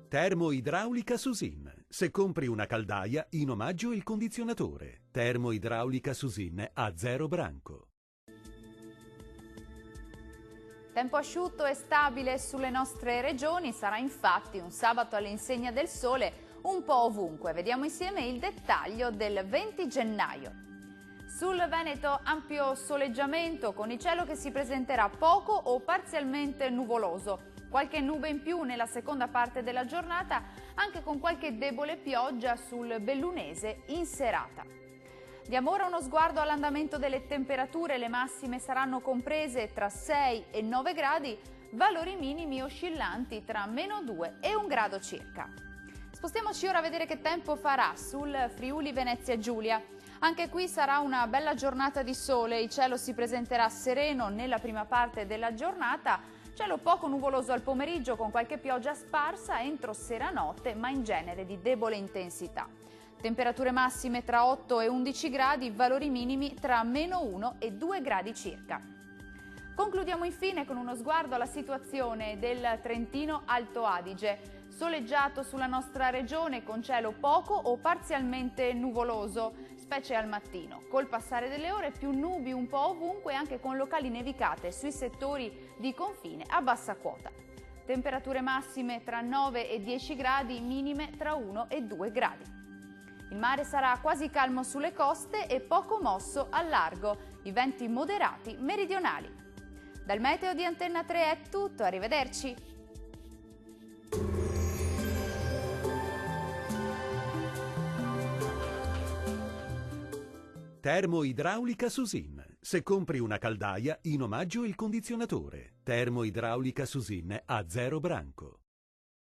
Termoidraulica Susin. Se compri una caldaia, in omaggio il condizionatore. Termoidraulica Susin a 0 branco. Tempo asciutto e stabile sulle nostre regioni sarà infatti un sabato all'insegna del sole un po' ovunque. Vediamo insieme il dettaglio del 20 gennaio. Sul Veneto ampio soleggiamento con il cielo che si presenterà poco o parzialmente nuvoloso. Qualche nube in più nella seconda parte della giornata, anche con qualche debole pioggia sul bellunese in serata. Diamo ora uno sguardo all'andamento delle temperature. Le massime saranno comprese tra 6 e 9 gradi, valori minimi oscillanti tra -2 e 1 grado circa. Spostiamoci ora a vedere che tempo farà sul Friuli Venezia Giulia. Anche qui sarà una bella giornata di sole, il cielo si presenterà sereno nella prima parte della giornata, cielo poco nuvoloso al pomeriggio con qualche pioggia sparsa entro sera-notte, ma in genere di debole intensità. Temperature massime tra 8 e 11 gradi, valori minimi tra -1 e 2 gradi circa. Concludiamo infine con uno sguardo alla situazione del Trentino Alto Adige. Soleggiato sulla nostra regione con cielo poco o parzialmente nuvoloso, specie al mattino. Col passare delle ore più nubi un po' ovunque, anche con locali nevicate sui settori di confine a bassa quota. Temperature massime tra 9 e 10 gradi, minime tra 1 e 2 gradi. Il mare sarà quasi calmo sulle coste e poco mosso al largo, i venti moderati meridionali. Dal meteo di Antenna 3 è tutto, arrivederci! Termoidraulica Susin. Se compri una caldaia, in omaggio il condizionatore. Termoidraulica Susin a 0 branco.